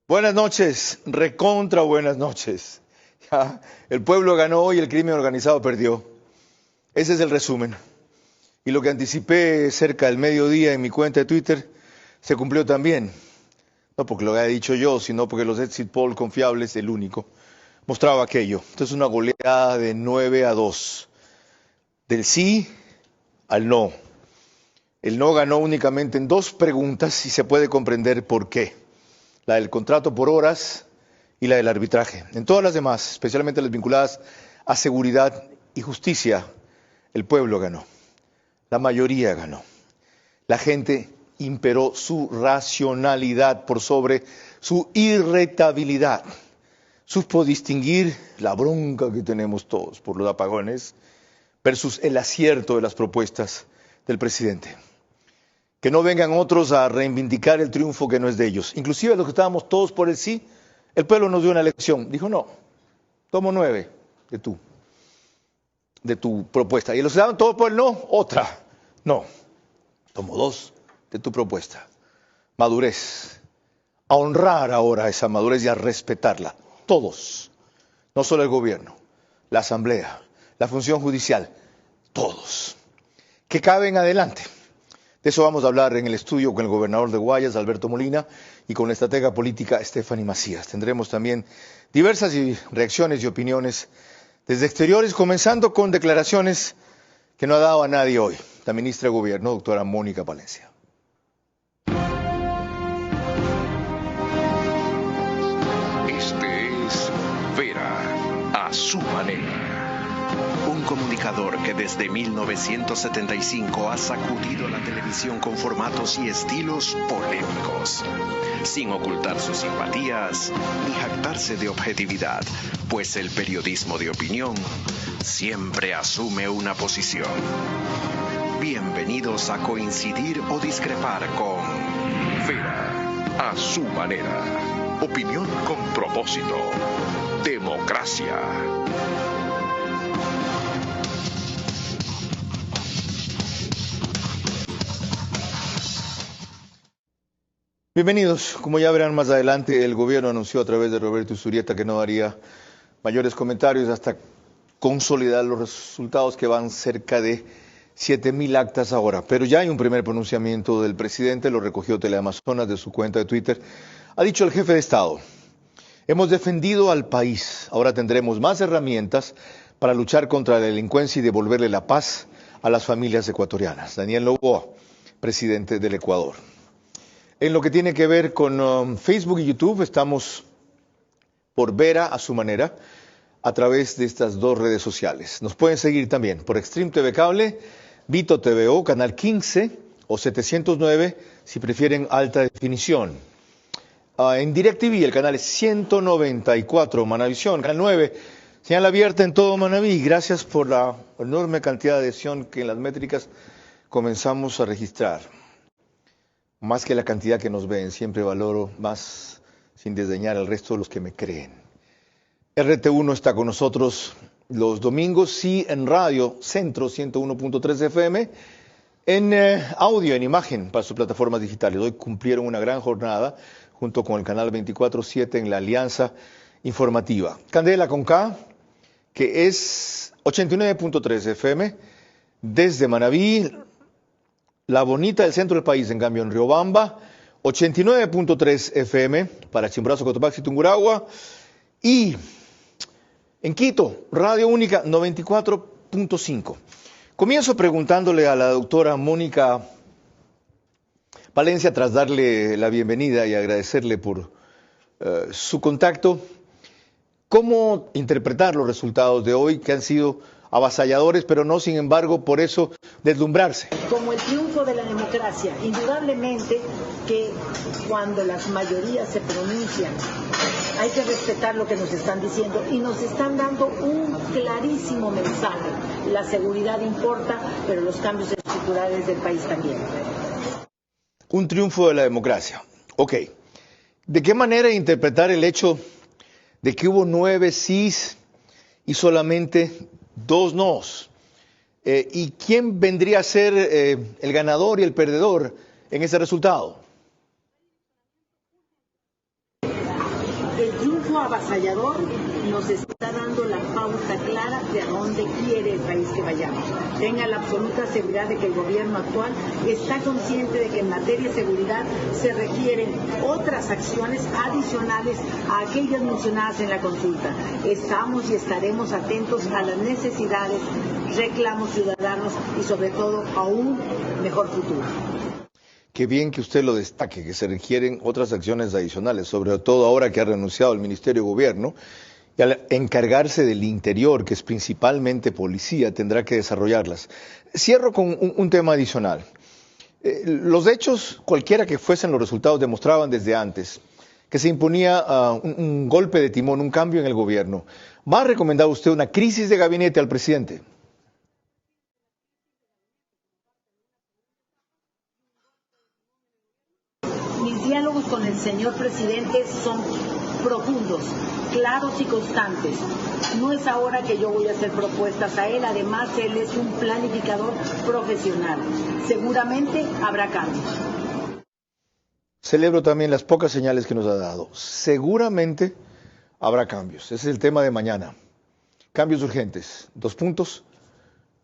Buenas noches, recontra buenas noches. Ya, el pueblo ganó y el crimen organizado perdió. Ese es el resumen. Y lo que anticipé cerca del mediodía en mi cuenta de Twitter se cumplió también. No porque lo haya dicho yo, sino porque los exit poll confiables, el único, mostraba aquello. Entonces una goleada de 9-2. Del sí al no. El no ganó únicamente en dos preguntas y se puede comprender por qué. La del contrato por horas y la del arbitraje. En todas las demás, especialmente las vinculadas a seguridad y justicia, el pueblo ganó. La mayoría ganó. La gente imperó su racionalidad por sobre su irritabilidad. Supo distinguir la bronca que tenemos todos por los apagones versus el acierto de las propuestas del presidente. Que no vengan otros a reivindicar el triunfo que no es de ellos. Inclusive los que estábamos todos por el sí, el pueblo nos dio una lección. Dijo, no, tomo 9 de tu propuesta. Y los que estaban todos por el no, otra. No, tomo 2 de tu propuesta. Madurez. A honrar ahora esa madurez y a respetarla. Todos. No solo el gobierno, la asamblea, la función judicial. Todos. Que caben adelante. De eso vamos a hablar en el estudio con el gobernador de Guayas, Alberto Molina, y con la estratega política Stephanie Macías. Tendremos también diversas reacciones y opiniones desde exteriores, comenzando con declaraciones que no ha dado a nadie hoy. La ministra de Gobierno, doctora Mónica Palencia. Este es Vera a su manera. Un comunicador que desde 1975 ha sacudido la televisión con formatos y estilos polémicos, sin ocultar sus simpatías ni jactarse de objetividad, pues el periodismo de opinión siempre asume una posición. Bienvenidos a coincidir o discrepar con Vera a su manera. Opinión con propósito. Democracia. Bienvenidos. Como ya verán más adelante, el gobierno anunció a través de Roberto Usurieta que no haría mayores comentarios hasta consolidar los resultados, que van cerca de 7,000 actas ahora. Pero ya hay un primer pronunciamiento del presidente, lo recogió Teleamazonas de su cuenta de Twitter. Ha dicho el jefe de Estado: hemos defendido al país, ahora tendremos más herramientas para luchar contra la delincuencia y devolverle la paz a las familias ecuatorianas. Daniel Noboa, presidente del Ecuador. En lo que tiene que ver con Facebook y YouTube, estamos por Vera a su manera a través de estas dos redes sociales. Nos pueden seguir también por Extreme TV Cable, Vito TVO, Canal 15 o 709 si prefieren alta definición. En DirecTV el canal es 194, Manavisión, Canal 9, señal abierta en todo Manaví. Gracias por la enorme cantidad de adhesión que en las métricas comenzamos a registrar. Más que la cantidad que nos ven, siempre valoro más, sin desdeñar al resto de los que me creen. RT1 está con nosotros los domingos, sí, en radio, Centro 101.3 FM, en audio, en imagen, para sus plataformas digitales. Hoy cumplieron una gran jornada, junto con el canal 24/7 en la Alianza Informativa. Candela con K, que es 89.3 FM, desde Manaví. La Bonita del centro del país, en cambio, en Riobamba, 89.3 FM para Chimborazo, Cotopaxi, Tungurahua. Y en Quito, Radio Única, 94.5. Comienzo preguntándole a la doctora Mónica Palencia, tras darle la bienvenida y agradecerle por su contacto, ¿cómo interpretar los resultados de hoy, que han sido avasalladores, pero no, sin embargo, por eso deslumbrarse? Como el triunfo de la democracia, indudablemente que cuando las mayorías se pronuncian, hay que respetar lo que nos están diciendo y nos están dando un clarísimo mensaje. La seguridad importa, pero los cambios estructurales del país también. Un triunfo de la democracia. Ok. ¿De qué manera interpretar el hecho de que hubo 9 sís y solamente 2 nos? ¿Y quién vendría a ser el ganador y el perdedor en ese resultado? El triunfo avasallador nos está dando la pauta clara de a dónde quiere el país que vayamos. Tenga la absoluta seguridad de que el gobierno actual está consciente de que en materia de seguridad se requieren otras acciones adicionales a aquellas mencionadas en la consulta. Estamos y estaremos atentos a las necesidades, reclamos ciudadanos y sobre todo a un mejor futuro. Qué bien que usted lo destaque, que se requieren otras acciones adicionales, sobre todo ahora que ha renunciado el Ministerio de Gobierno, y al encargarse del interior, que es principalmente policía, tendrá que desarrollarlas. Cierro con un tema adicional. Los hechos, cualquiera que fuesen los resultados, demostraban desde antes que se imponía un golpe de timón, un cambio en el gobierno. ¿Va a recomendar usted una crisis de gabinete al presidente? Mis diálogos con el señor presidente son profundos, claros y constantes. No es ahora que yo voy a hacer propuestas a él, además él es un planificador profesional. Seguramente habrá cambios. Celebro también las pocas señales que nos ha dado. Seguramente habrá cambios. Ese es el tema de mañana. Cambios urgentes. 2 puntos.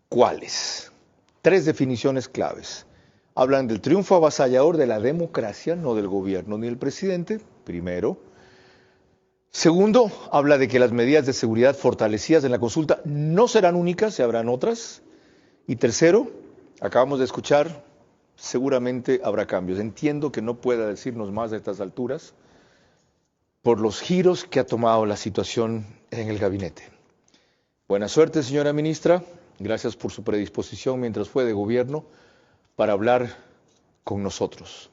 ¿Cuáles? 3 definiciones claves. Hablan del triunfo avasallador de la democracia, no del gobierno ni del presidente, primero. Segundo, habla de que las medidas de seguridad fortalecidas en la consulta no serán únicas, se habrán otras. Y tercero, acabamos de escuchar, seguramente habrá cambios. Entiendo que no pueda decirnos más a estas alturas por los giros que ha tomado la situación en el gabinete. Buena suerte, señora ministra. Gracias por su predisposición mientras fue de gobierno para hablar con nosotros.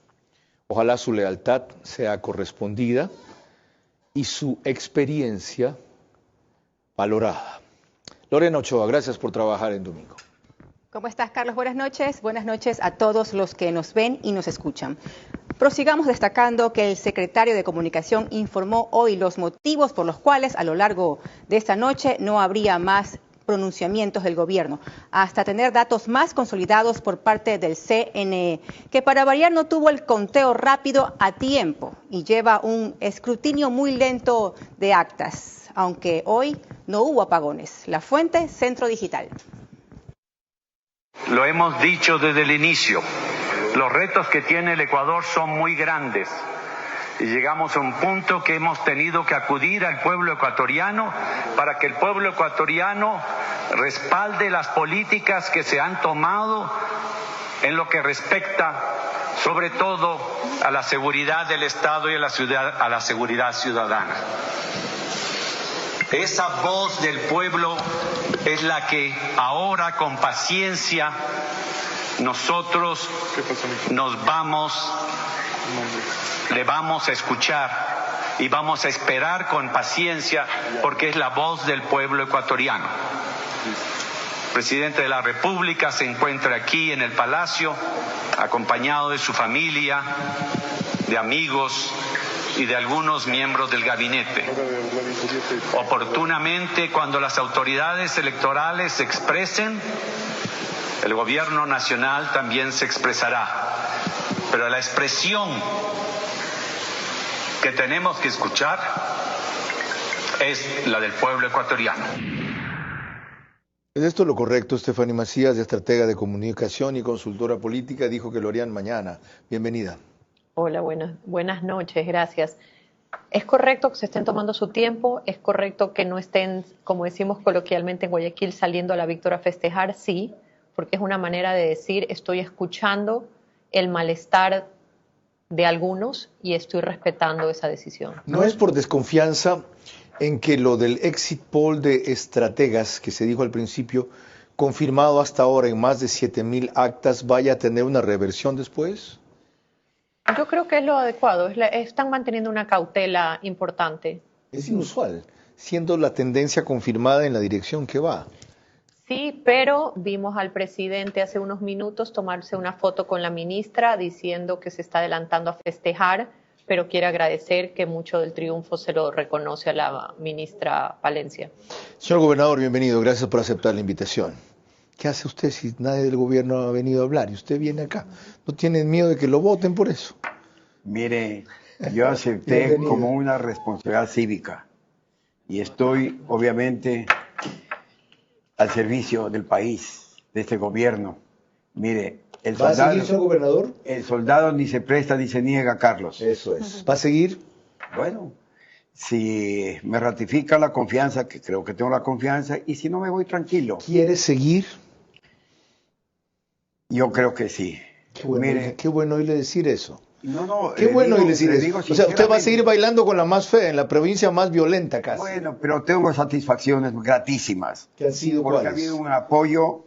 Ojalá su lealtad sea correspondida y su experiencia valorada. Lorena Ochoa, gracias por trabajar en domingo. ¿Cómo estás, Carlos? Buenas noches a todos los que nos ven y nos escuchan. Prosigamos destacando que el secretario de Comunicación informó hoy los motivos por los cuales a lo largo de esta noche no habría más pronunciamientos del gobierno, hasta tener datos más consolidados por parte del CNE, que para variar no tuvo el conteo rápido a tiempo y lleva un escrutinio muy lento de actas, aunque hoy no hubo apagones. La fuente, Centro Digital. Lo hemos dicho desde el inicio, los retos que tiene el Ecuador son muy grandes. Y llegamos a un punto que hemos tenido que acudir al pueblo ecuatoriano para que el pueblo ecuatoriano respalde las políticas que se han tomado en lo que respecta sobre todo a la seguridad del Estado y a la seguridad ciudadana. Esa voz del pueblo es la que ahora con paciencia nosotros le vamos a escuchar y vamos a esperar con paciencia porque es la voz del pueblo ecuatoriano. El presidente de la República se encuentra aquí en el Palacio, acompañado de su familia, de amigos y de algunos miembros del gabinete. Oportunamente, cuando las autoridades electorales se expresen, el gobierno nacional también se expresará. Pero la expresión que tenemos que escuchar es la del pueblo ecuatoriano. ¿Es esto lo correcto? Estefanía Macías, estratega de comunicación y consultora política, dijo que lo harían mañana. Bienvenida. Hola, buenas noches, gracias. Es correcto que se estén tomando su tiempo, es correcto que no estén, como decimos coloquialmente en Guayaquil, saliendo a la víctora a festejar, sí, porque es una manera de decir estoy escuchando el malestar de algunos y estoy respetando esa decisión. ¿No es por desconfianza en que lo del exit poll de estrategas que se dijo al principio, confirmado hasta ahora en más de 7,000 actas, vaya a tener una reversión después? Yo creo que es lo adecuado, están manteniendo una cautela importante. Es inusual, siendo la tendencia confirmada en la dirección que va. Sí, pero vimos al presidente hace unos minutos tomarse una foto con la ministra diciendo que se está adelantando a festejar, pero quiere agradecer que mucho del triunfo se lo reconoce a la ministra Palencia. Señor gobernador, bienvenido, gracias por aceptar la invitación. ¿Qué hace usted si nadie del gobierno ha venido a hablar y usted viene acá? ¿No tienen miedo de que lo voten por eso? Mire, Yo acepté como una responsabilidad cívica y estoy obviamente al servicio del país, de este gobierno. Mire, ¿Va a seguir, señor gobernador? El soldado ni se presta ni se niega, Carlos. Eso es. ¿Va a seguir? Bueno, si me ratifica la confianza, que creo que tengo la confianza, y si no me voy tranquilo. ¿Quiere seguir? Yo creo que sí. Qué bueno oírle decir eso. No, qué bueno oírle decir eso. Digo, o sea, usted va a seguir bailando con la más fea, en la provincia más violenta casi. Bueno, pero tengo satisfacciones gratísimas. ¿Qué han sido porque cuáles? Ha habido un apoyo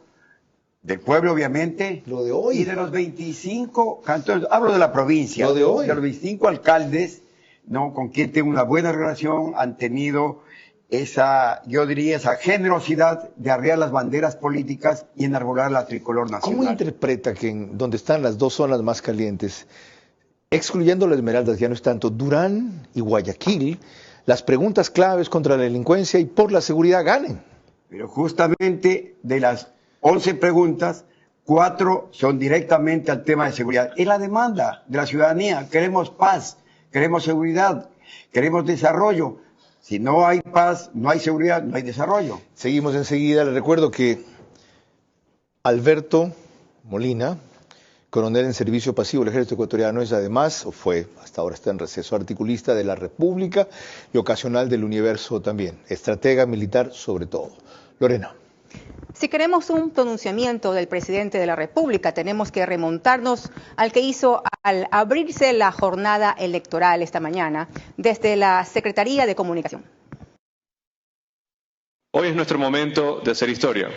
del pueblo, obviamente. Lo de hoy. Y de los 25 cantores, hablo de la provincia. Lo de hoy. De los 25 alcaldes, ¿no? Con quien tengo una buena relación, han tenido esa, yo diría, esa generosidad de arriar las banderas políticas y enarbolar la tricolor nacional. ¿Cómo interpreta que en donde están las dos zonas más calientes, excluyendo la Esmeraldas, ya no es tanto, Durán y Guayaquil, las preguntas claves contra la delincuencia y por la seguridad ganen? Pero justamente de las 11 preguntas, 4 son directamente al tema de seguridad. Es la demanda de la ciudadanía. Queremos paz, queremos seguridad, queremos desarrollo. Si no hay paz, no hay seguridad, no hay desarrollo. Seguimos enseguida. Les recuerdo que Alberto Molina, coronel en servicio pasivo del Ejército Ecuatoriano, es además, o fue, hasta ahora está en receso, articulista de la República y ocasional del Universo también. Estratega militar sobre todo. Lorena. Si queremos un pronunciamiento del presidente de la República, tenemos que remontarnos al que hizo al abrirse la jornada electoral esta mañana desde la Secretaría de Comunicación. Hoy es nuestro momento de hacer historia.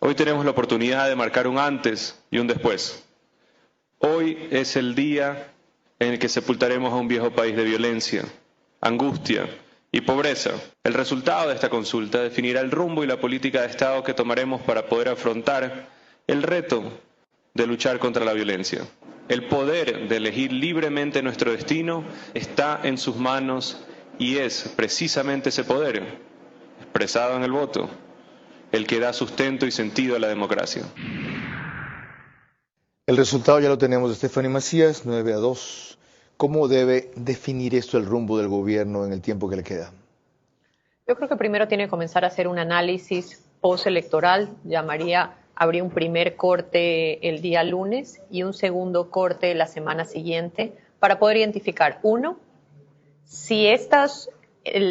Hoy tenemos la oportunidad de marcar un antes y un después. Hoy es el día en el que sepultaremos a un viejo país de violencia, angustia y pobreza. El resultado de esta consulta definirá el rumbo y la política de Estado que tomaremos para poder afrontar el reto de luchar contra la violencia. El poder de elegir libremente nuestro destino está en sus manos y es precisamente ese poder, expresado en el voto, el que da sustento y sentido a la democracia. El resultado ya lo tenemos de Stephanie Macías, 9-2. ¿Cómo debe definir esto el rumbo del gobierno en el tiempo que le queda? Yo creo que primero tiene que comenzar a hacer un análisis postelectoral. Habría un primer corte el día lunes y un segundo corte la semana siguiente para poder identificar, uno, si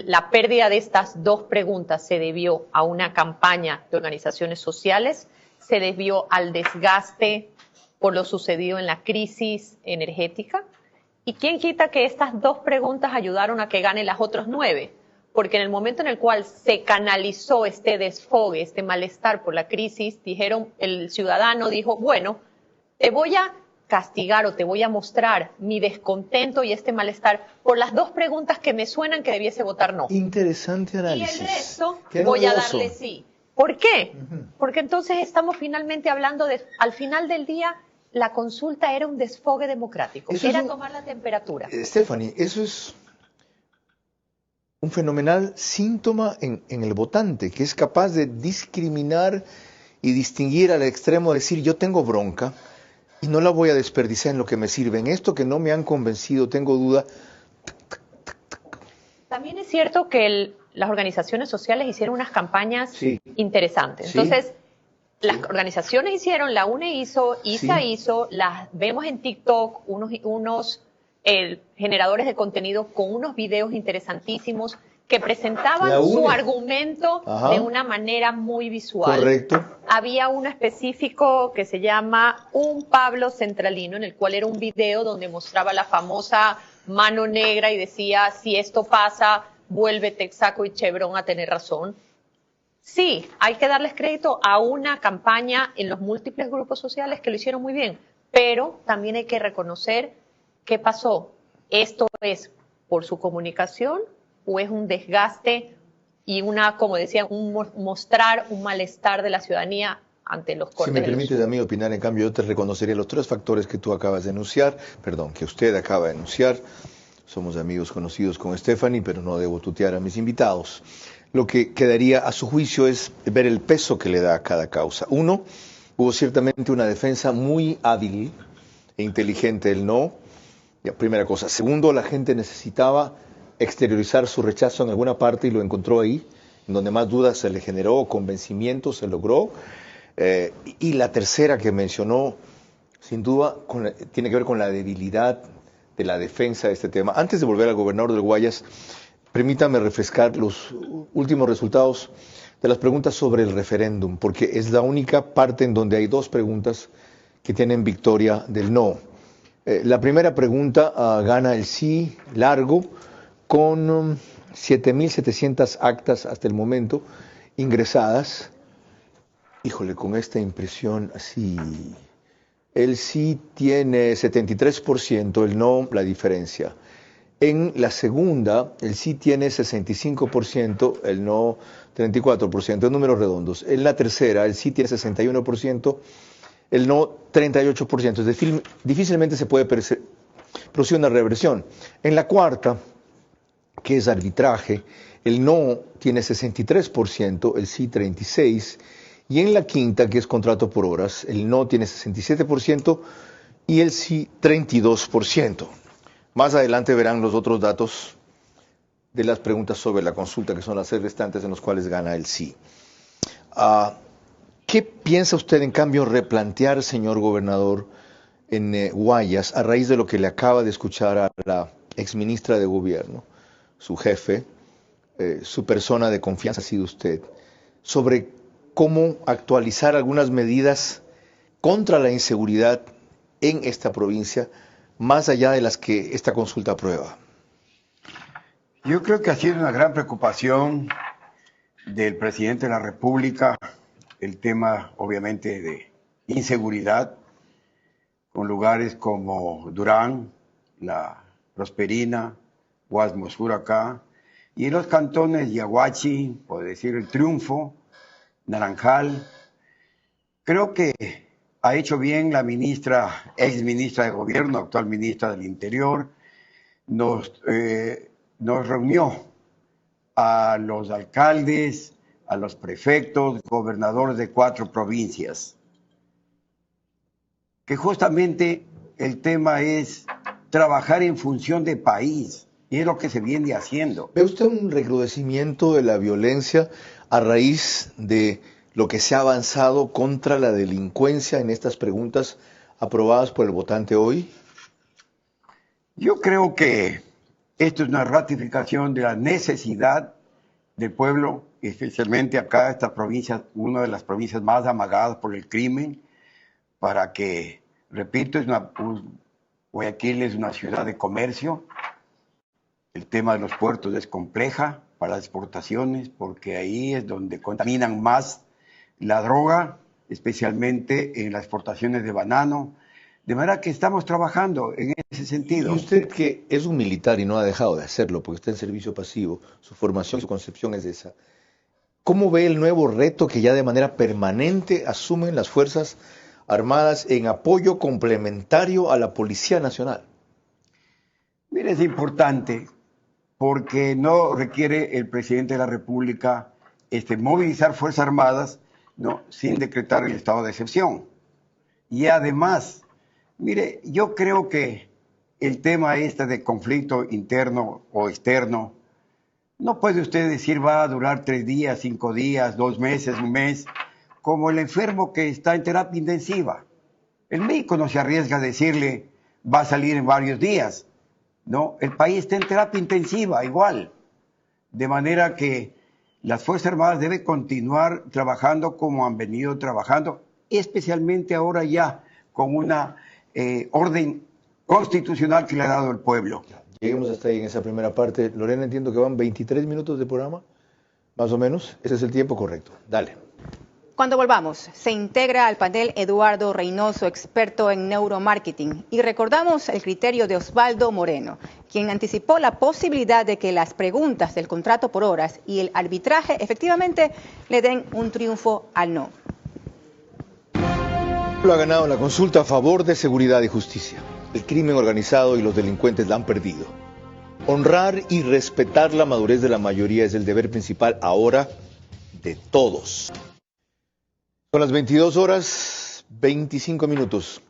la pérdida de estas dos preguntas se debió a una campaña de organizaciones sociales, se debió al desgaste por lo sucedido en la crisis energética. ¿Y quién quita que estas dos preguntas ayudaron a que gane las otras 9? Porque en el momento en el cual se canalizó este desfogue, este malestar por la crisis, el ciudadano dijo, bueno, te voy a castigar o te voy a mostrar mi descontento y este malestar por las dos preguntas que me suenan que debiese votar no. Interesante análisis. Y el resto voy a darle sí. ¿Por qué? Porque entonces estamos finalmente hablando al final del día, la consulta era un desfogue democrático, era tomar la temperatura. Stephanie, eso es un fenomenal síntoma en el votante, que es capaz de discriminar y distinguir al extremo, de decir, yo tengo bronca y no la voy a desperdiciar en lo que me sirve. En esto que no me han convencido, tengo duda. También es cierto que las organizaciones sociales hicieron unas campañas interesantes. Sí. Entonces, las organizaciones hicieron, la UNE hizo, ISA hizo, las vemos en TikTok, unos generadores de contenido con unos videos interesantísimos que presentaban su argumento de una manera muy visual. Correcto. Había uno específico que se llama Un Pablo Centralino, en el cual era un video donde mostraba la famosa mano negra y decía, si esto pasa, vuelve Texaco y Chevron a tener razón. Sí, hay que darles crédito a una campaña en los múltiples grupos sociales que lo hicieron muy bien, pero también hay que reconocer qué pasó. ¿Esto es por su comunicación o es un desgaste y como decía, mostrar un malestar de la ciudadanía ante los cortes? Si me permites a mí opinar, en cambio, yo te reconocería los 3 factores que tú acabas de enunciar, que usted acaba de enunciar. Somos amigos conocidos con Stephanie, pero no debo tutear a mis invitados. Lo que quedaría a su juicio es ver el peso que le da a cada causa. 1, hubo ciertamente una defensa muy hábil e inteligente del no, Ya, primera cosa. Segundo, la gente necesitaba exteriorizar su rechazo en alguna parte y lo encontró ahí, en donde más dudas se le generó, convencimiento se logró. Y la tercera que mencionó, sin duda, tiene que ver con la debilidad de la defensa de este tema. Antes de volver al gobernador del Guayas, permítame refrescar los últimos resultados de las preguntas sobre el referéndum, porque es la única parte en donde hay dos preguntas que tienen victoria del no. La primera pregunta gana el sí largo con 7.700 actas hasta el momento ingresadas. Híjole, con esta impresión así, el sí tiene 73%, el no la diferencia. En la segunda, el sí tiene 65%, el no 34%, en números redondos. En la tercera, el sí tiene 61%, el no 38%. Es decir, difícilmente se puede producir una reversión. En la cuarta, que es arbitraje, el no tiene 63%, el sí 36%. Y en la quinta, que es contrato por horas, el no tiene 67% y el sí 32%. Más adelante verán los otros datos de las preguntas sobre la consulta, que son las 6 restantes en los cuales gana el sí. ¿Qué piensa usted, en cambio, replantear, señor gobernador, en Guayas, a raíz de lo que le acaba de escuchar a la exministra de Gobierno, su jefe, su persona de confianza ha sido usted, sobre cómo actualizar algunas medidas contra la inseguridad en esta provincia, más allá de las que esta consulta aprueba? Yo creo que ha sido una gran preocupación del presidente de la República el tema, obviamente, de inseguridad, con lugares como Durán, La Prosperina, Guasmosur y en los cantones Yaguachi, por decir El Triunfo, Naranjal. Creo que ha hecho bien la ministra, ex ministra de Gobierno, actual ministra del Interior, nos reunió a los alcaldes, a los prefectos, gobernadores de 4 provincias, que justamente el tema es trabajar en función de país, y es lo que se viene haciendo. ¿Ve usted un recrudecimiento de la violencia a raíz de lo que se ha avanzado contra la delincuencia en estas preguntas aprobadas por el votante hoy? Yo creo que esto es una ratificación de la necesidad del pueblo, especialmente acá, esta provincia, una de las provincias más amagadas por el crimen, para que, repito, Guayaquil es una ciudad de comercio. El tema de los puertos es compleja para las exportaciones, porque ahí es donde contaminan más la droga, especialmente en las exportaciones de banano. De manera que estamos trabajando en ese sentido. Y usted, que es un militar y no ha dejado de hacerlo porque está en servicio pasivo, su formación, su concepción es esa, ¿cómo ve el nuevo reto que ya de manera permanente asumen las Fuerzas Armadas en apoyo complementario a la Policía Nacional? Mire, es importante porque no requiere el presidente de la República movilizar Fuerzas Armadas, ¿no?, sin decretar el estado de excepción. Y además, mire, yo creo que el tema de conflicto interno o externo, no puede usted decir va a durar 3 días, 5 días, 2 meses, 1 mes, como el enfermo que está en terapia intensiva. El médico no se arriesga a decirle va a salir en varios días. No, el país está en terapia intensiva igual. De manera que las Fuerzas Armadas deben continuar trabajando como han venido trabajando, especialmente ahora ya con una orden constitucional que le ha dado el pueblo. Lleguemos hasta ahí en esa primera parte. Lorena, entiendo que van 23 minutos de programa, más o menos. Ese es el tiempo correcto. Dale. Cuando volvamos, se integra al panel Eduardo Reynoso, experto en neuromarketing, y recordamos el criterio de Osvaldo Moreno, quien anticipó la posibilidad de que las preguntas del contrato por horas y el arbitraje efectivamente le den un triunfo al no. Lo ha ganado la consulta a favor de seguridad y justicia. El crimen organizado y los delincuentes la han perdido. Honrar y respetar la madurez de la mayoría es el deber principal ahora de todos. Son las 22 horas 25 minutos.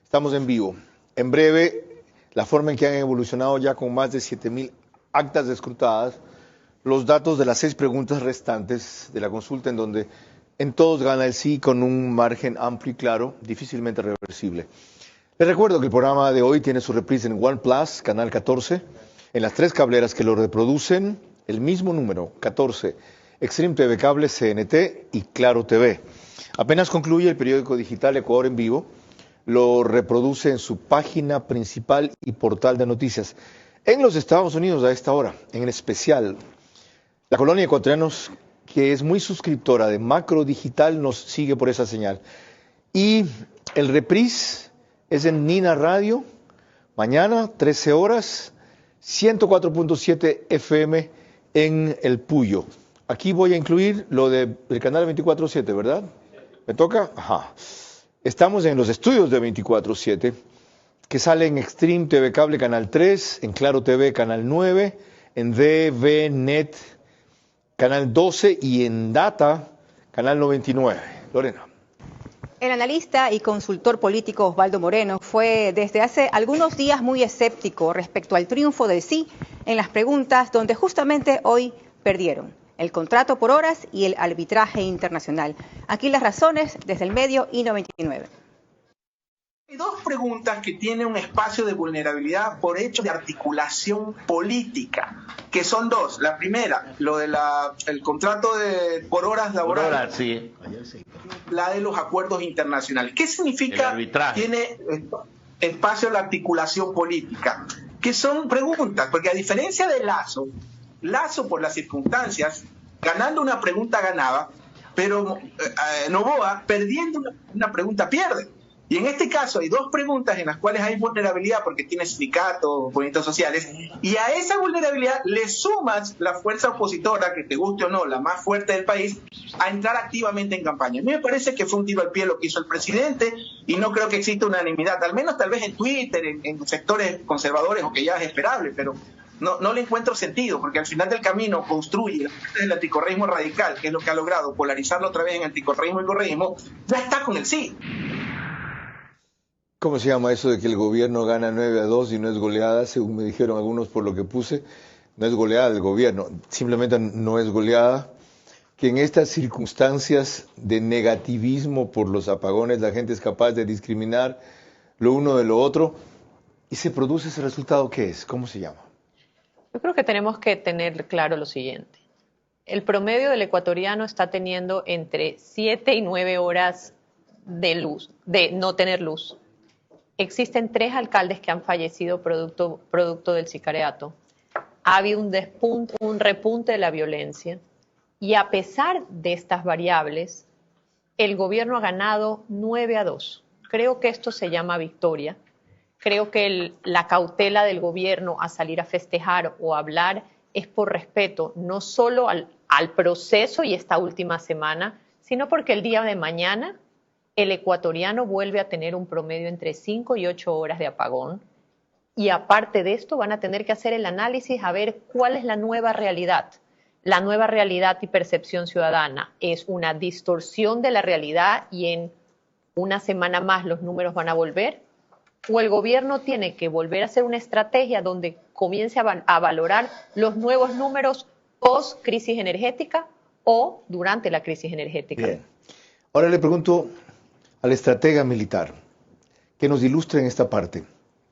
Estamos en vivo. En breve la forma en que han evolucionado ya con más de 7.000 actas escrutadas, los datos de las 6 preguntas restantes de la consulta, en donde en todos gana el sí con un margen amplio y claro, difícilmente reversible. Les recuerdo que el programa de hoy tiene su reprise en OnePlus, canal 14, en las 3 cableras que lo reproducen, el mismo número, 14, Extreme TV Cable, CNT y Claro TV. Apenas concluye el periódico digital Ecuador en Vivo, lo reproduce en su página principal y portal de noticias. En los Estados Unidos a esta hora, en especial, la colonia de ecuatorianos, que es muy suscriptora de Macro Digital, nos sigue por esa señal. Y el reprise es en Nina Radio, mañana, 13 horas, 104.7 FM en El Puyo. Aquí voy a incluir lo del canal 24/7, ¿verdad? ¿Me toca? Ajá. Estamos en los estudios de 24/7, que sale en Extreme TV Cable, canal 3, en Claro TV, canal 9, en DVNet, canal 12 y en Data, canal 99. Lorena. El analista y consultor político Osvaldo Moreno fue desde hace algunos días muy escéptico respecto al triunfo del sí en las preguntas donde justamente hoy perdieron: el contrato por horas y el arbitraje internacional. Aquí las razones desde el medio I99. Hay 2 preguntas que tienen un espacio de vulnerabilidad por hecho de articulación política, que son 2. La primera, lo de el contrato por horas laborales. Por horas, sí. La de los acuerdos internacionales. ¿Qué significa tiene espacio de articulación política? Que son preguntas, porque a diferencia de Lazo por las circunstancias, ganando una pregunta ganaba, pero Noboa perdiendo una pregunta pierde. Y en este caso hay 2 preguntas en las cuales hay vulnerabilidad porque tiene sindicatos, movimientos sociales, y a esa vulnerabilidad le sumas la fuerza opositora, que te guste o no, la más fuerte del país, a entrar activamente en campaña. A mí me parece que fue un tiro al pie lo que hizo el presidente y no creo que exista unanimidad, al menos tal vez en Twitter, en sectores conservadores, o que ya es esperable, pero no le encuentro sentido, porque al final del camino construye el anticorreísmo radical, que es lo que ha logrado polarizarlo otra vez en anticorreísmo y correísmo, ya está con el sí. ¿Cómo se llama eso de que el gobierno gana 9-2 y no es goleada? Según me dijeron algunos por lo que puse, no es goleada del gobierno, simplemente no es goleada. Que en estas circunstancias de negativismo por los apagones la gente es capaz de discriminar lo uno de lo otro y se produce ese resultado, ¿qué es? ¿Cómo se llama? Yo creo que tenemos que tener claro lo siguiente. El promedio del ecuatoriano está teniendo entre 7 y 9 horas de no tener luz. Existen 3 alcaldes que han fallecido producto del sicariato. Ha habido un repunte de la violencia. Y a pesar de estas variables, el gobierno ha ganado 9-2. Creo que esto se llama victoria. Creo que la cautela del gobierno a salir a festejar o a hablar es por respeto, no solo al proceso y esta última semana, sino porque el día de mañana el ecuatoriano vuelve a tener un promedio entre 5 y 8 horas de apagón. Y aparte de esto van a tener que hacer el análisis a ver cuál es la nueva realidad. La nueva realidad y percepción ciudadana es una distorsión de la realidad y en una semana más los números van a volver, o el gobierno tiene que volver a hacer una estrategia donde comience a valorar los nuevos números post crisis energética o durante la crisis energética. Bien. Ahora le pregunto al estratega militar que nos ilustre en esta parte.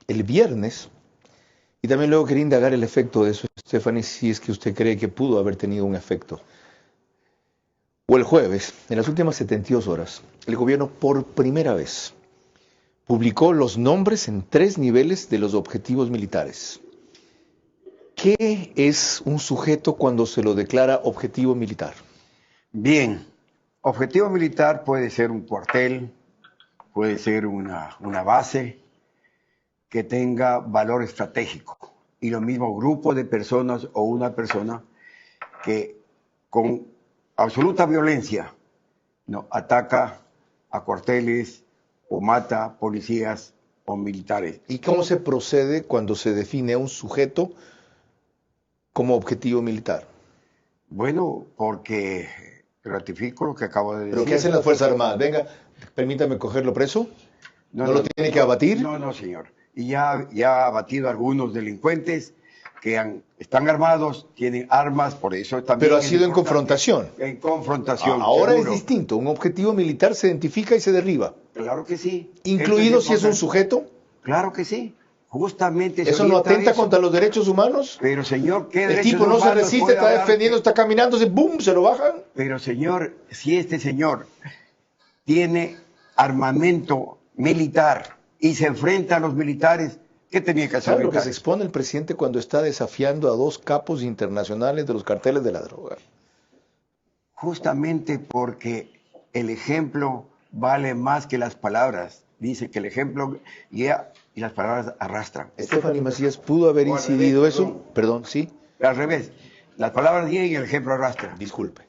El viernes, y también luego quería indagar el efecto de eso, Stephanie, si es que usted cree que pudo haber tenido un efecto. O el jueves, en las últimas 72 horas, el gobierno por primera vez publicó los nombres en 3 niveles de los objetivos militares. ¿Qué es un sujeto cuando se lo declara objetivo militar? Bien, objetivo militar puede ser un cuartel, puede ser una base que tenga valor estratégico. Y lo mismo, grupo de personas o una persona que con absoluta violencia ataca a cuarteles o mata policías o militares. ¿Y cómo se procede cuando se define a un sujeto como objetivo militar? Bueno, porque ratifico lo que acabo de decir. ¿Pero qué hacen las Fuerzas Armadas? Venga, permítame cogerlo preso. ¿No lo tiene que abatir? No, señor. y ya ha abatido a algunos delincuentes que están armados, tienen armas, por eso también... Pero ha sido en confrontación. En confrontación, ahora seguro. es distinto, un objetivo militar se identifica y se derriba. Claro que sí. ¿Incluido si es un sujeto? Claro que sí. Justamente... ¿Eso no atenta contra los derechos humanos? Pero señor, ¿qué el derechos tipo no humanos se resiste, puede está hablar? defendiendo, está caminando, ¡bum!, se lo bajan. Pero señor, si este señor tiene armamento militar y se enfrenta a los militares, ¿qué tenía que hacer? ¿Sabe lo que se expone el presidente cuando está desafiando a 2 capos internacionales de los carteles de la droga? Justamente porque el ejemplo vale más que las palabras. Dice que el ejemplo guía y las palabras arrastran. Estefanía Macías, ¿pudo haber incidido eso? Perdón, ¿sí? Al revés. Las palabras guían y el ejemplo arrastra. Disculpe.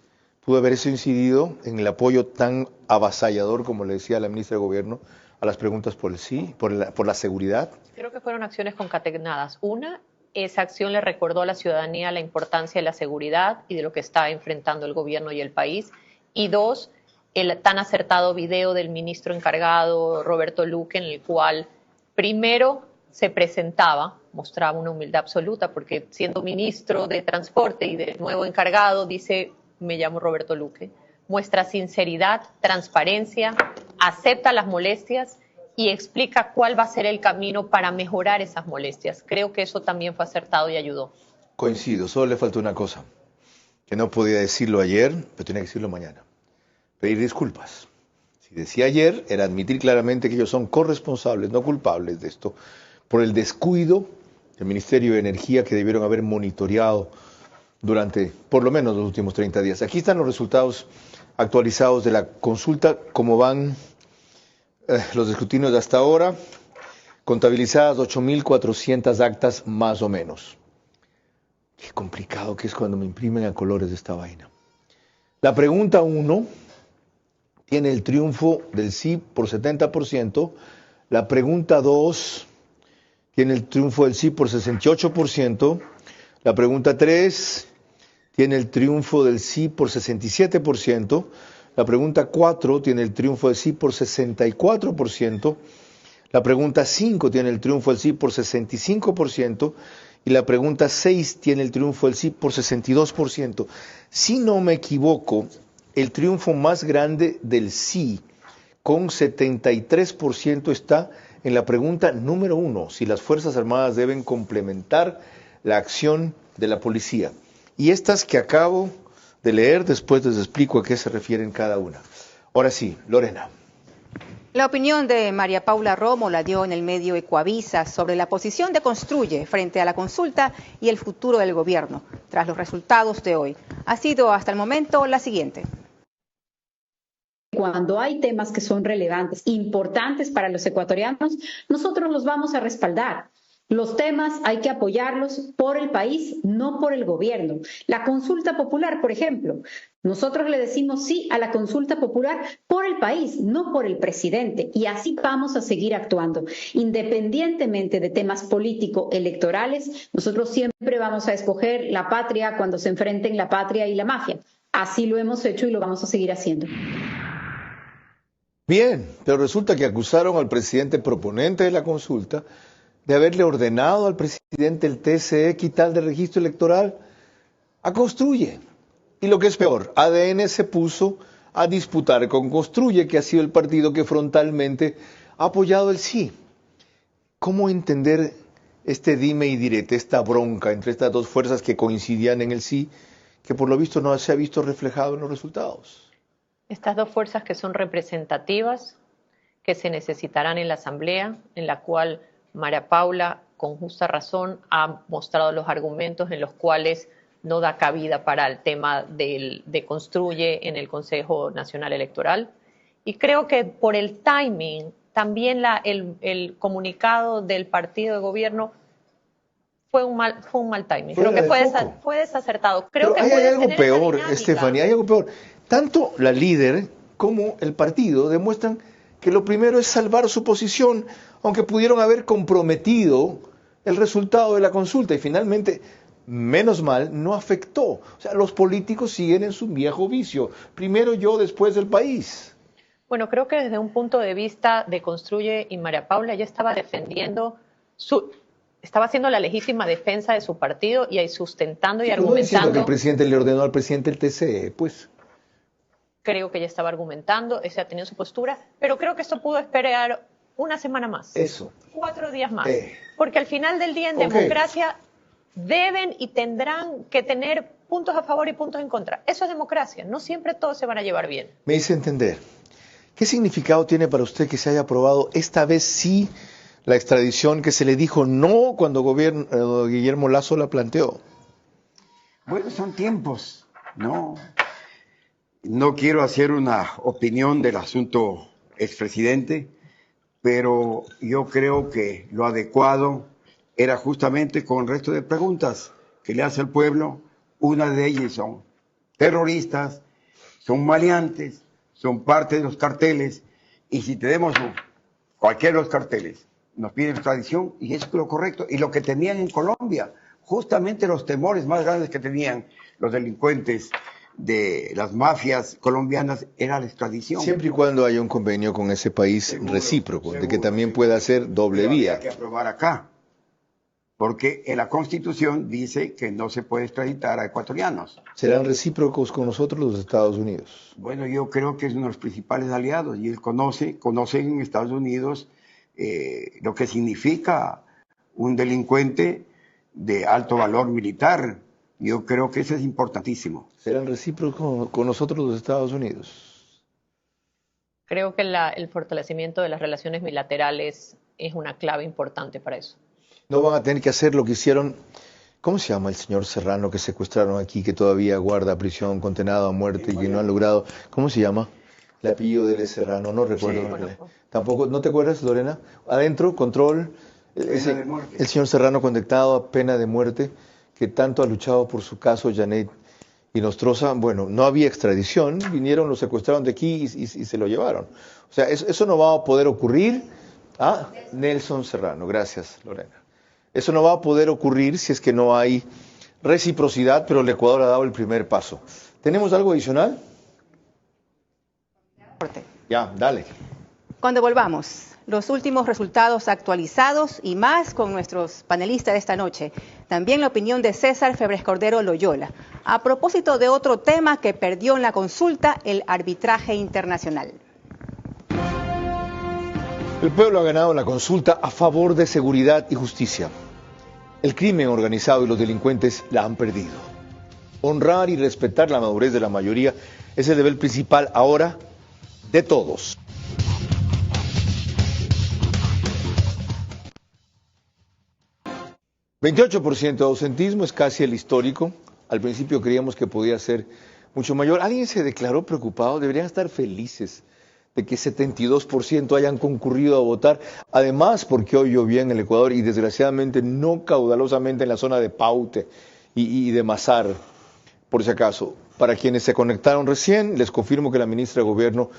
¿Pudo haber eso incidido en el apoyo tan avasallador, como le decía la ministra de Gobierno, a las preguntas por el sí, por la seguridad? Creo que fueron acciones concatenadas. Una, esa acción le recordó a la ciudadanía la importancia de la seguridad y de lo que está enfrentando el gobierno y el país. Y 2, el tan acertado video del ministro encargado, Roberto Luque, en el cual primero se presentaba, mostraba una humildad absoluta, porque siendo ministro de Transporte y de nuevo encargado, dice, me llamo Roberto Luque, muestra sinceridad, transparencia, acepta las molestias y explica cuál va a ser el camino para mejorar esas molestias. Creo que eso también fue acertado y ayudó. Coincido, solo le faltó una cosa, que no podía decirlo ayer, pero tenía que decirlo mañana. Pedir disculpas. Si decía ayer, era admitir claramente que ellos son corresponsables, no culpables de esto, por el descuido del Ministerio de Energía que debieron haber monitoreado durante por lo menos los últimos 30 días. Aquí están los resultados actualizados de la consulta, cómo van los escrutinios de hasta ahora, contabilizadas 8.400 actas más o menos. Qué complicado que es cuando me imprimen a colores de esta vaina. La pregunta 1 tiene el triunfo del sí por 70%, la pregunta 2 tiene el triunfo del sí por 68%, la pregunta 3 tiene el triunfo del sí por 67%, la pregunta 4 tiene el triunfo del sí por 64%, la pregunta 5 tiene el triunfo del sí por 65% y la pregunta 6 tiene el triunfo del sí por 62%. Si no me equivoco, el triunfo más grande del sí, con 73%, está en la pregunta número 1, si las Fuerzas Armadas deben complementar la acción de la policía. Y estas que acabo de leer, después les explico a qué se refieren cada una. Ahora sí, Lorena. La opinión de María Paula Romo la dio en el medio Ecoavisa sobre la posición de Construye frente a la consulta y el futuro del gobierno, tras los resultados de hoy. Ha sido hasta el momento la siguiente. Cuando hay temas que son relevantes, importantes para los ecuatorianos, nosotros los vamos a respaldar. Los temas hay que apoyarlos por el país, no por el gobierno. La consulta popular, por ejemplo, nosotros le decimos sí a la consulta popular por el país, no por el presidente. Y así vamos a seguir actuando. Independientemente de temas político-electorales, nosotros siempre vamos a escoger la patria cuando se enfrenten la patria y la mafia. Así lo hemos hecho y lo vamos a seguir haciendo. Bien, pero resulta que acusaron al presidente proponente de la consulta de haberle ordenado al presidente el TSE quitar del registro electoral a Construye. Y lo que es peor, ADN se puso a disputar con Construye, que ha sido el partido que frontalmente ha apoyado el sí. ¿Cómo entender este dime y direte, esta bronca entre estas dos fuerzas que coincidían en el sí, que por lo visto no se ha visto reflejado en los resultados? Estas dos fuerzas que son representativas, que se necesitarán en la Asamblea, en la cual María Paula, con justa razón, ha mostrado los argumentos en los cuales no da cabida para el tema de Construye en el Consejo Nacional Electoral. Y creo que por el timing, también el comunicado del partido de gobierno fue un mal timing. Creo que fue desacertado. Creo que hay algo peor, Estefanía, hay algo peor. Tanto la líder como el partido demuestran que lo primero es salvar su posición, aunque pudieron haber comprometido el resultado de la consulta y finalmente, menos mal, no afectó. O sea, los políticos siguen en su viejo vicio. Primero yo, después el país. Bueno, creo que desde un punto de vista de Construye y María Paula, ella estaba defendiendo estaba haciendo la legítima defensa de su partido y ahí sustentando y No argumentando. diciendo que el presidente le ordenó al presidente del TCE, pues. Creo que ella estaba argumentando, ese ha tenido su postura, pero creo que esto pudo esperar una semana más. Eso. 4 días más. Porque al final del día en democracia deben y tendrán que tener puntos a favor y puntos en contra. Eso es democracia. No siempre todos se van a llevar bien. Me hice entender. ¿Qué significado tiene para usted que se haya aprobado esta vez sí la extradición que se le dijo no cuando Guillermo Lasso la planteó? Bueno, son tiempos, ¿no? No quiero hacer una opinión del asunto expresidente, pero yo creo que lo adecuado era justamente con el resto de preguntas que le hace al pueblo. Una de ellas son terroristas, son maleantes, son parte de los carteles, y si tenemos cualquiera de los carteles, nos piden extradición, y eso es lo correcto. Y lo que tenían en Colombia, justamente los temores más grandes que tenían los delincuentes de las mafias colombianas, era la extradición. Siempre y cuando haya un convenio con ese país recíproco, de que también pueda ser doble vía. Hay que aprobar acá, porque en la Constitución dice que no se puede extraditar a ecuatorianos. ¿Serán recíprocos con nosotros los Estados Unidos? Bueno, yo creo que es uno de los principales aliados, y él conoce en Estados Unidos lo que significa un delincuente de alto valor militar. Yo creo que eso es importantísimo. ¿Serán recíprocos con nosotros los Estados Unidos? Creo que el fortalecimiento de las relaciones bilaterales es una clave importante para eso. No van a tener que hacer lo que hicieron. ¿Cómo se llama el señor Serrano que secuestraron aquí, que todavía guarda prisión, condenado a muerte y que no han logrado? ¿Cómo se llama? El apellido de Serrano, no recuerdo. Sí, tampoco, ¿no te acuerdas, Lorena? Adentro, control. El señor Serrano condenado a pena de muerte, que tanto ha luchado por su caso, Janet y Nostroza. Bueno, no había extradición, vinieron, lo secuestraron de aquí y se lo llevaron. O sea, eso no va a poder ocurrir. Nelson Serrano, gracias, Lorena. Eso no va a poder ocurrir si es que no hay reciprocidad, pero el Ecuador ha dado el primer paso. ¿Tenemos algo adicional? Ya, dale. Cuando volvamos, los últimos resultados actualizados y más con nuestros panelistas de esta noche. También la opinión de César Febres Cordero Loyola, a propósito de otro tema que perdió en la consulta, el arbitraje internacional. El pueblo ha ganado la consulta a favor de seguridad y justicia. El crimen organizado y los delincuentes la han perdido. Honrar y respetar la madurez de la mayoría es el deber principal ahora de todos. $28% de ausentismo es casi el histórico. Al principio creíamos que podía ser mucho mayor. ¿Alguien se declaró preocupado? Deberían estar felices de que 72% hayan concurrido a votar. Además, porque hoy llovía en el Ecuador y desgraciadamente no caudalosamente en la zona de Paute y de Mazar, por si acaso. Para quienes se conectaron recién, les confirmo que la ministra de Gobierno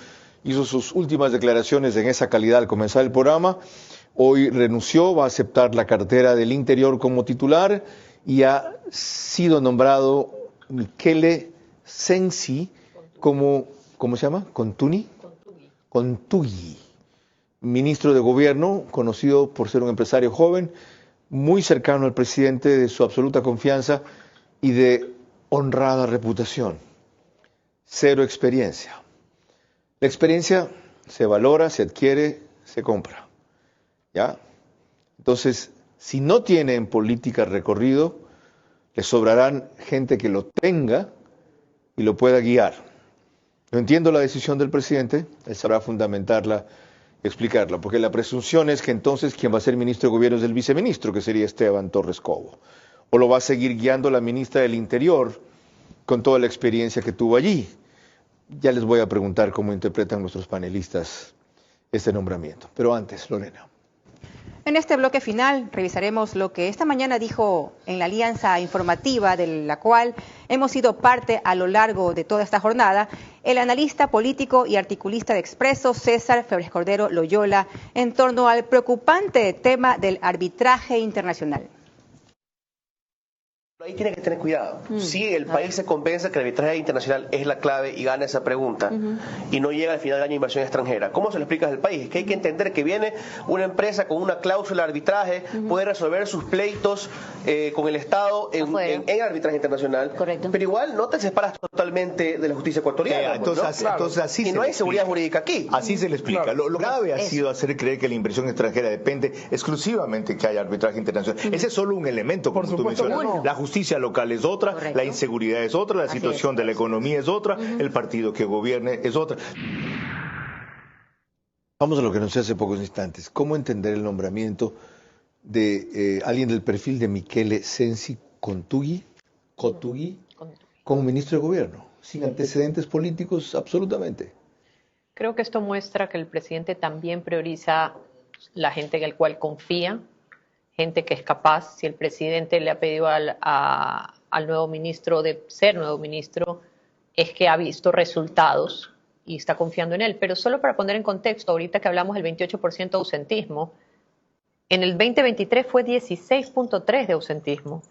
hizo sus últimas declaraciones en esa calidad al comenzar el programa. Hoy renunció, va a aceptar la cartera del Interior como titular y ha sido nombrado Michele Sensi como, ¿cómo se llama? Contugui, ministro de Gobierno, conocido por ser un empresario joven, muy cercano al presidente, de su absoluta confianza y de honrada reputación. Cero experiencia. La experiencia se valora, se adquiere, se compra. ¿Ya? Entonces, si no tiene en política recorrido, le sobrarán gente que lo tenga y lo pueda guiar. No entiendo la decisión del presidente, él sabrá fundamentarla y explicarla, porque la presunción es que entonces quien va a ser ministro de Gobierno es el viceministro, que sería Esteban Torres Cobo. O lo va a seguir guiando la ministra del Interior, con toda la experiencia que tuvo allí. Ya les voy a preguntar cómo interpretan nuestros panelistas este nombramiento. Pero antes, Lorena. En este bloque final revisaremos lo que esta mañana dijo en la alianza informativa de la cual hemos sido parte a lo largo de toda esta jornada, el analista político y articulista de Expreso César Febres Cordero Loyola en torno al preocupante tema del arbitraje internacional. Ahí tiene que tener cuidado. Si el país se convence que el arbitraje internacional es la clave y gana esa pregunta y no llega al final del año inversión extranjera, ¿cómo se lo explicas al país? Es que hay que entender que viene una empresa con una cláusula de arbitraje, puede resolver sus pleitos con el Estado en arbitraje internacional, pero igual no te separas totalmente de la justicia ecuatoriana. Entonces así y no hay seguridad jurídica aquí. Así se le explica. Lo grave ha sido hacer creer que la inversión extranjera depende exclusivamente que haya arbitraje internacional. Ese es solo un elemento, como tú mencionas. La justicia local es otra, la inseguridad es otra, la situación de la economía es otra, el partido que gobierne es otra. Vamos a lo que nos hace pocos instantes. ¿Cómo entender el nombramiento de alguien del perfil de Michele Sensi Cotugli como ministro de Gobierno, sin antecedentes políticos absolutamente? Creo que esto muestra que el presidente también prioriza la gente en la cual confía, gente que es capaz. Si el presidente le ha pedido al nuevo ministro de ser nuevo ministro, es que ha visto resultados y está confiando en él. Pero solo para poner en contexto, ahorita que hablamos del 28% de ausentismo, en el 2023 fue 16.3% de ausentismo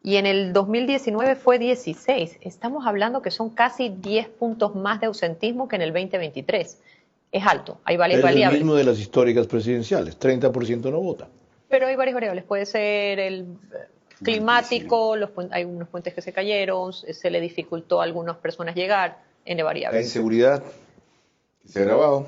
y en el 2019 fue 16%. Estamos hablando que son casi 10 puntos más de ausentismo que en el 2023. Es alto, hay varias variables. Es el mismo de las históricas presidenciales, 30% no vota. Pero hay varias variables, puede ser el climático, hay unos puentes que se cayeron, se le dificultó a algunas personas llegar, N variables. La inseguridad, que se ha agravado,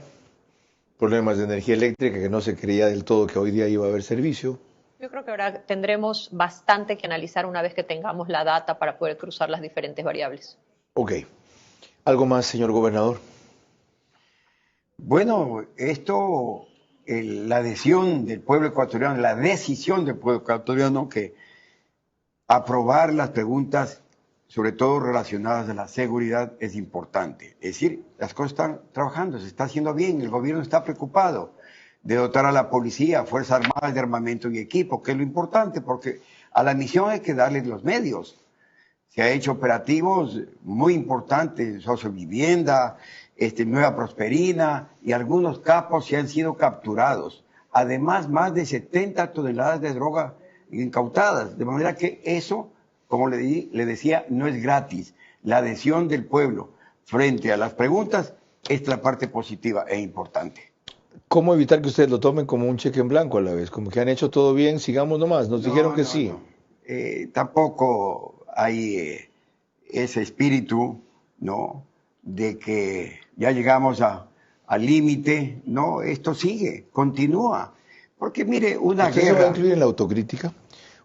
problemas de energía eléctrica que no se creía del todo que hoy día iba a haber servicio. Yo creo que ahora tendremos bastante que analizar una vez que tengamos la data para poder cruzar las diferentes variables. Ok. ¿Algo más, señor gobernador? Bueno, esto, la adhesión del pueblo ecuatoriano, la decisión del pueblo ecuatoriano que aprobar las preguntas, sobre todo relacionadas a la seguridad, es importante. Es decir, las cosas están trabajando, se está haciendo bien, el gobierno está preocupado de dotar a la policía, Fuerzas Armadas de armamento y equipo, que es lo importante, porque a la misión hay que darle los medios. Se ha hecho operativos muy importantes, Sociovivienda, Nueva Prosperina, y algunos capos se han sido capturados. Además, más de 70 toneladas de droga incautadas, de manera que eso, como le decía, no es gratis. La adhesión del pueblo frente a las preguntas es la parte positiva e importante. ¿Cómo evitar que ustedes lo tomen como un cheque en blanco a la vez? Como que han hecho todo bien, sigamos nomás. Nos dijeron que sí. Tampoco hay ese espíritu, ¿no?, de que ya llegamos al límite. No, esto sigue, continúa. Porque mire, una guerra... ¿Usted se va a incluir en la autocrítica?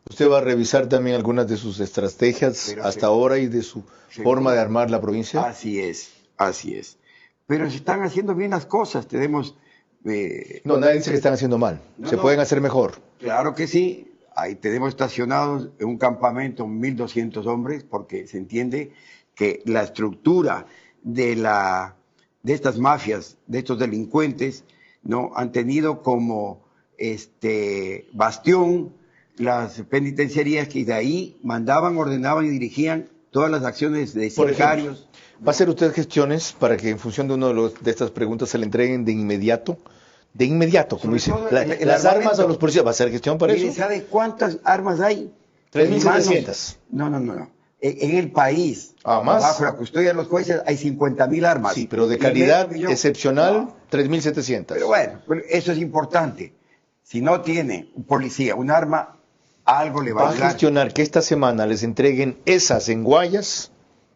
¿Usted va a revisar también algunas de sus estrategias hasta ahora y de su forma de armar la provincia? Así es, así es. Pero se están haciendo bien las cosas, tenemos... no, nadie dice que están haciendo mal, se pueden hacer mejor. Claro que sí, ahí tenemos estacionados en un campamento 1.200 hombres, porque se entiende que la estructura de estas mafias, de estos delincuentes, ¿no?, han tenido como bastión las penitenciarías, que de ahí mandaban, ordenaban y dirigían todas las acciones de sicarios. ¿Va a hacer usted gestiones para que en función de una de estas preguntas se le entreguen de inmediato? De inmediato, como dice, las armas a los policías. ¿Va a hacer gestión para eso? ¿Sabe cuántas armas hay? 3.700. No. En el país, más. Bajo la custodia de los jueces, hay 50.000 armas. Sí, pero de calidad excepcional, 3.700. Pero bueno, eso es importante. Si no tiene un policía un arma, algo le va a ayudar. ¿Va a gestionar que esta semana les entreguen esas en Guayas?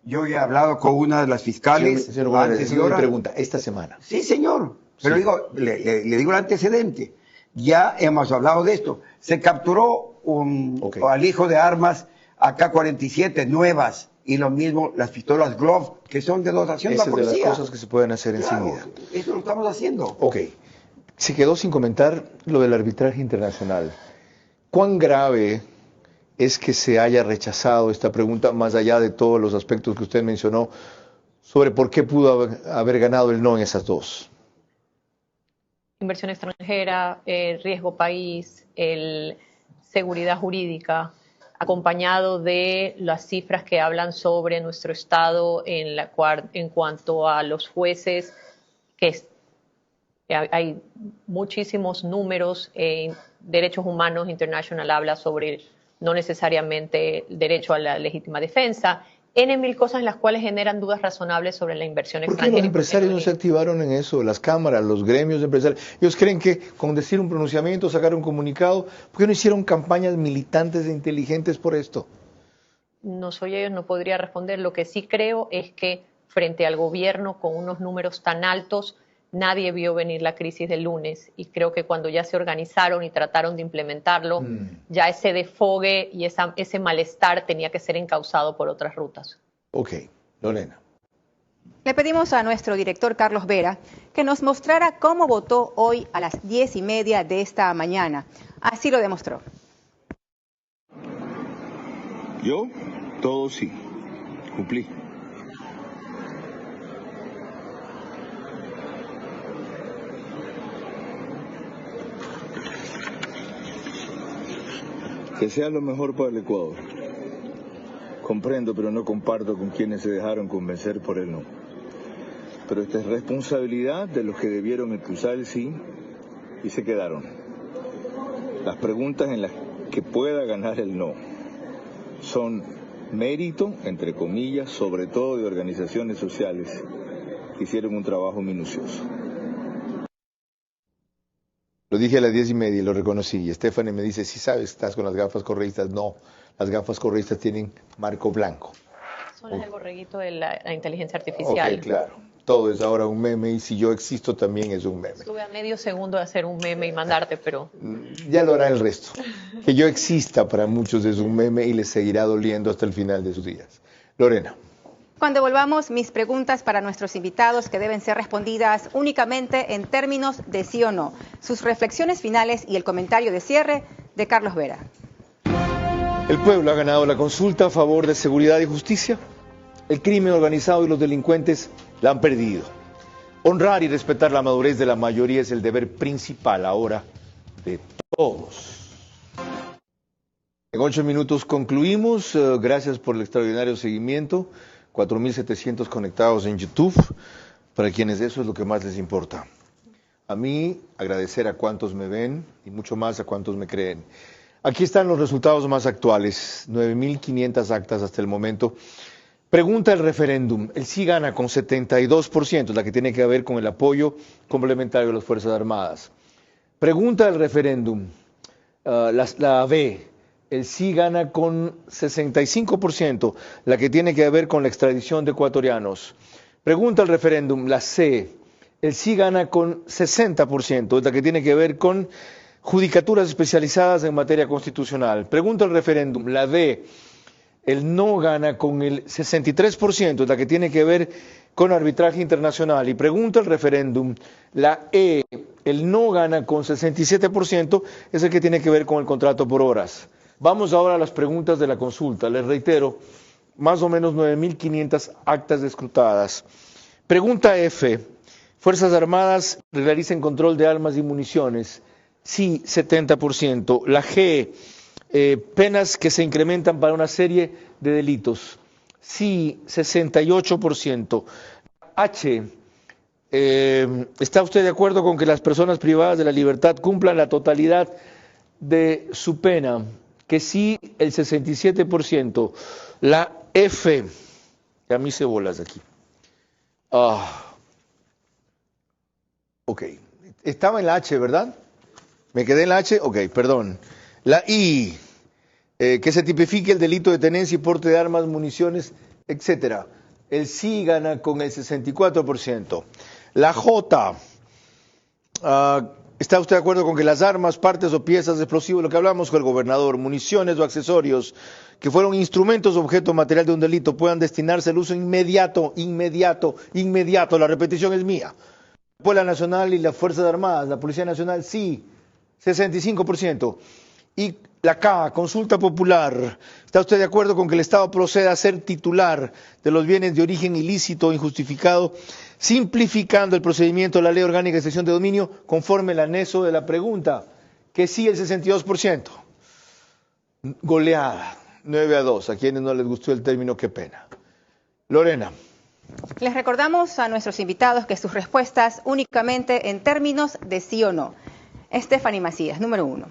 Yo ya he hablado con una de las fiscales. Señor, esa es mi pregunta, esta semana. Sí, señor. Pero le digo el antecedente. Ya hemos hablado de esto. Se capturó al hijo de armas AK-47 nuevas, y lo mismo las pistolas Glove, que son de dotación de la policía. Esas de las cosas que se pueden hacer enseguida. Eso lo estamos haciendo. Ok. Se quedó sin comentar lo del arbitraje internacional. ¿Cuán grave es que se haya rechazado esta pregunta, más allá de todos los aspectos que usted mencionó, sobre por qué pudo haber ganado el no en esas dos? Inversión extranjera, riesgo país, seguridad jurídica, acompañado de las cifras que hablan sobre nuestro Estado en cuanto a los jueces, que hay muchísimos números. Derechos Humanos International habla sobre no necesariamente el derecho a la legítima defensa, N.000 cosas en las cuales generan dudas razonables sobre la inversión extranjera. ¿Por qué los empresarios no se activaron en eso? Las cámaras, los gremios de empresarios. Ellos creen que con decir un pronunciamiento, sacar un comunicado, ¿por qué no hicieron campañas militantes e inteligentes por esto? No soy ellos, no podría responder. Lo que sí creo es que frente al gobierno con unos números tan altos, nadie vio venir la crisis del lunes, y creo que cuando ya se organizaron y trataron de implementarlo, ya ese desfogue y ese malestar tenía que ser encauzado por otras rutas. Ok, Lorena. Le pedimos a nuestro director Carlos Vera que nos mostrara cómo votó hoy a las 10:30 de esta mañana. Así lo demostró. Yo, todo sí, cumplí. Que sea lo mejor para el Ecuador. Comprendo, pero no comparto con quienes se dejaron convencer por el no. Pero esta es responsabilidad de los que debieron impulsar el sí y se quedaron. Las preguntas en las que pueda ganar el no son mérito, entre comillas, sobre todo de organizaciones sociales que hicieron un trabajo minucioso. Lo dije a las 10:30 y lo reconocí. Y Stephanie me dice, sí sabes, estás con las gafas correístas. No, las gafas correístas tienen marco blanco. Son las del borreguito de la inteligencia artificial. Ok, claro. Todo es ahora un meme y si yo existo también es un meme. Estuve a medio segundo de hacer un meme y mandarte, pero... Ya lo hará el resto. Que yo exista para muchos es un meme y les seguirá doliendo hasta el final de sus días. Lorena. Cuando volvamos, mis preguntas para nuestros invitados que deben ser respondidas únicamente en términos de sí o no. Sus reflexiones finales y el comentario de cierre de Carlos Vera. El pueblo ha ganado la consulta a favor de seguridad y justicia. El crimen organizado y los delincuentes la han perdido. Honrar y respetar la madurez de la mayoría es el deber principal ahora de todos. En 8 minutos concluimos. Gracias por el extraordinario seguimiento. 4.700 conectados en YouTube, para quienes eso es lo que más les importa. A mí, agradecer a cuantos me ven y mucho más a cuantos me creen. Aquí están los resultados más actuales, 9.500 actas hasta el momento. Pregunta el referéndum, el sí gana con 72%, la que tiene que ver con el apoyo complementario de las Fuerzas Armadas. Pregunta el referéndum, la B, el sí gana con 65%, la que tiene que ver con la extradición de ecuatorianos. Pregunta el referéndum, la C, el sí gana con 60%, es la que tiene que ver con judicaturas especializadas en materia constitucional. Pregunta el referéndum, la D, el no gana con el 63%, es la que tiene que ver con arbitraje internacional. Y pregunta el referéndum, la E, el no gana con 67%, es el que tiene que ver con el contrato por horas. Vamos ahora a las preguntas de la consulta. Les reitero, más o menos 9.500 actas escrutadas. Pregunta F. Fuerzas Armadas realicen control de armas y municiones. Sí, 70%. La G. Penas que se incrementan para una serie de delitos. Sí, 68%. H. ¿Está usted de acuerdo con que las personas privadas de la libertad cumplan la totalidad de su pena? Que sí, el 67%. La F, que a mí se bolas aquí. Ok, estaba en la H, ¿verdad? ¿Me quedé en la H? Ok, perdón. La I, que se tipifique el delito de tenencia y porte de armas, municiones, etcétera. El sí gana con el 64%. La J, ¿está usted de acuerdo con que las armas, partes o piezas de explosivos, lo que hablamos con el gobernador, municiones o accesorios que fueron instrumentos o objeto material de un delito puedan destinarse al uso inmediato? La repetición es mía. La Policía Nacional y las Fuerzas Armadas, la Policía Nacional, sí, 65%. Y la K, consulta popular. ¿Está usted de acuerdo con que el Estado proceda a ser titular de los bienes de origen ilícito o injustificado, simplificando el procedimiento de la Ley Orgánica de Extinción de Dominio conforme el anexo de la pregunta? Que sí, el 62%. Goleada, 9-2. A quienes no les gustó el término, qué pena. Lorena. Les recordamos a nuestros invitados que sus respuestas únicamente en términos de sí o no. Stephanie Macías, número 1.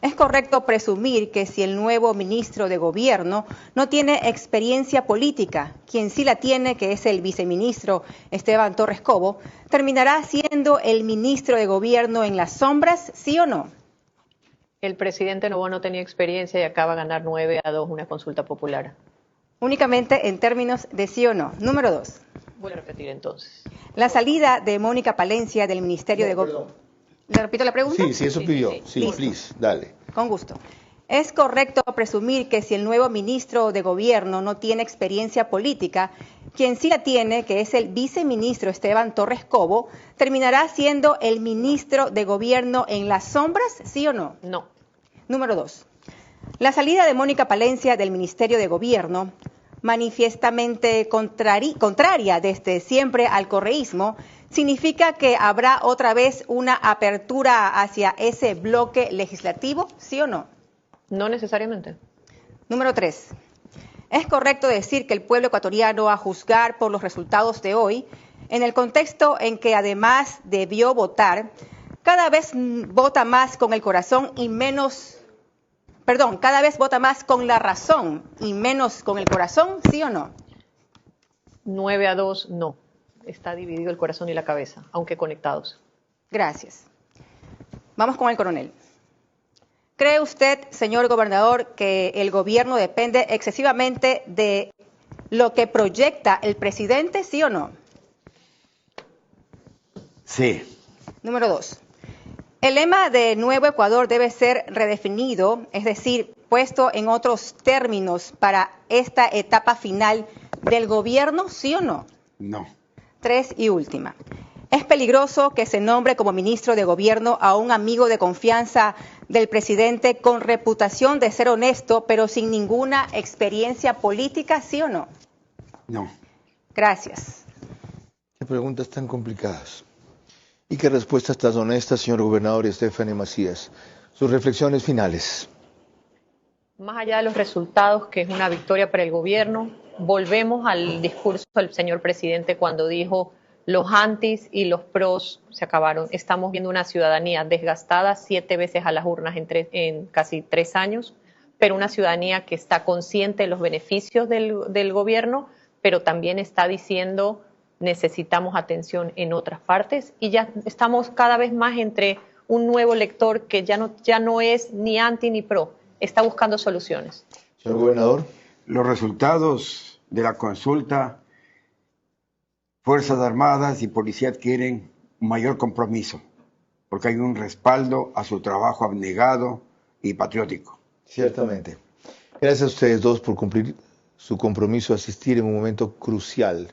¿Es correcto presumir que si el nuevo ministro de Gobierno no tiene experiencia política, quien sí la tiene, que es el viceministro Esteban Torres Cobo, terminará siendo el ministro de Gobierno en las sombras, sí o no? El presidente Noboa no tenía experiencia y acaba de ganar 9-2 una consulta popular. Únicamente en términos de sí o no. Número 2. Voy a repetir entonces. La salida de Mónica Palencia del Ministerio de Gobierno. ¿Le repito la pregunta? Sí, eso pidió. Sí, please, dale. Con gusto. ¿Es correcto presumir que si el nuevo ministro de Gobierno no tiene experiencia política, quien sí la tiene, que es el viceministro Esteban Torres Cobo, terminará siendo el ministro de Gobierno en las sombras, sí o no? No. Número 2. La salida de Mónica Palencia del Ministerio de Gobierno, manifiestamente contraria desde siempre al correísmo, ¿significa que habrá otra vez una apertura hacia ese bloque legislativo, sí o no? No necesariamente. Número 3. ¿Es correcto decir que el pueblo ecuatoriano, a juzgar por los resultados de hoy, en el contexto en que además debió votar, cada vez vota más con el corazón y menos, cada vez vota más con la razón y menos con el corazón, sí o no? 9-2, no. Está dividido el corazón y la cabeza, aunque conectados. Gracias. Vamos con el coronel. ¿Cree usted, señor gobernador, que el gobierno depende excesivamente de lo que proyecta el presidente, sí o no? Sí. Número 2. El lema de Nuevo Ecuador debe ser redefinido, es decir, puesto en otros términos para esta etapa final del gobierno, ¿sí o no? No. 3 y última. ¿Es peligroso que se nombre como ministro de Gobierno a un amigo de confianza del presidente con reputación de ser honesto, pero sin ninguna experiencia política, sí o no? No. Gracias. Qué preguntas tan complicadas. Y qué respuestas tan honestas, señor gobernador Estefany Macías. Sus reflexiones finales. Más allá de los resultados, que es una victoria para el gobierno, volvemos al discurso del señor presidente cuando dijo los antis y los pros se acabaron. Estamos viendo una ciudadanía desgastada 7 veces a las urnas en casi 3 años, pero una ciudadanía que está consciente de los beneficios del gobierno, pero también está diciendo necesitamos atención en otras partes y ya estamos cada vez más entre un nuevo elector que ya no es ni anti ni pro, está buscando soluciones. Señor gobernador. Los resultados de la consulta, Fuerzas Armadas y Policía adquieren mayor compromiso, porque hay un respaldo a su trabajo abnegado y patriótico. Ciertamente. Gracias a ustedes dos por cumplir su compromiso de asistir en un momento crucial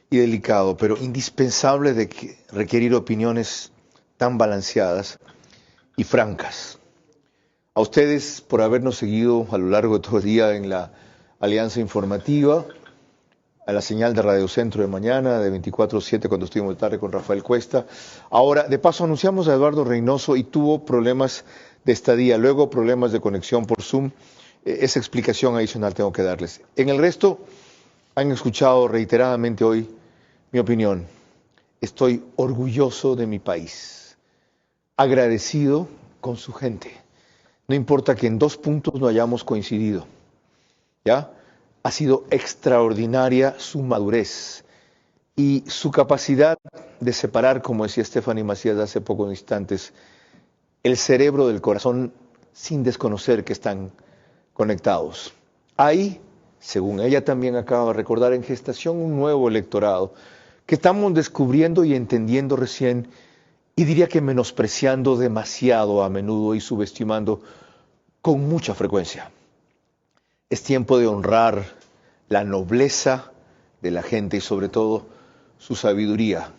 y delicado, pero indispensable de requerir opiniones tan balanceadas y francas. A ustedes por habernos seguido a lo largo de todo el día en la Alianza Informativa, a la señal de Radio Centro de mañana, de 24/7, cuando estuvimos de tarde con Rafael Cuesta. Ahora, de paso, anunciamos a Eduardo Reynoso y tuvo problemas de estadía, luego problemas de conexión por Zoom. Esa explicación adicional tengo que darles. En el resto, han escuchado reiteradamente hoy mi opinión. Estoy orgulloso de mi país, agradecido con su gente. No importa que en 2 puntos no hayamos coincidido, ¿ya? Ha sido extraordinaria su madurez y su capacidad de separar, como decía Estefany Macías hace pocos instantes, el cerebro del corazón sin desconocer que están conectados. Hay, según ella también acaba de recordar, en gestación un nuevo electorado que estamos descubriendo y entendiendo recién, y diría que menospreciando demasiado a menudo y subestimando con mucha frecuencia. Es tiempo de honrar la nobleza de la gente y sobre todo su sabiduría,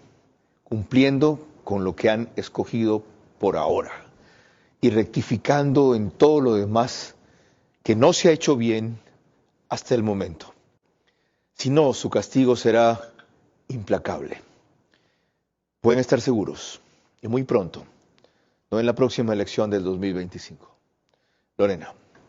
cumpliendo con lo que han escogido por ahora y rectificando en todo lo demás que no se ha hecho bien hasta el momento. Si no, su castigo será implacable. Pueden estar seguros, y muy pronto, no en la próxima elección del 2025. Lorena.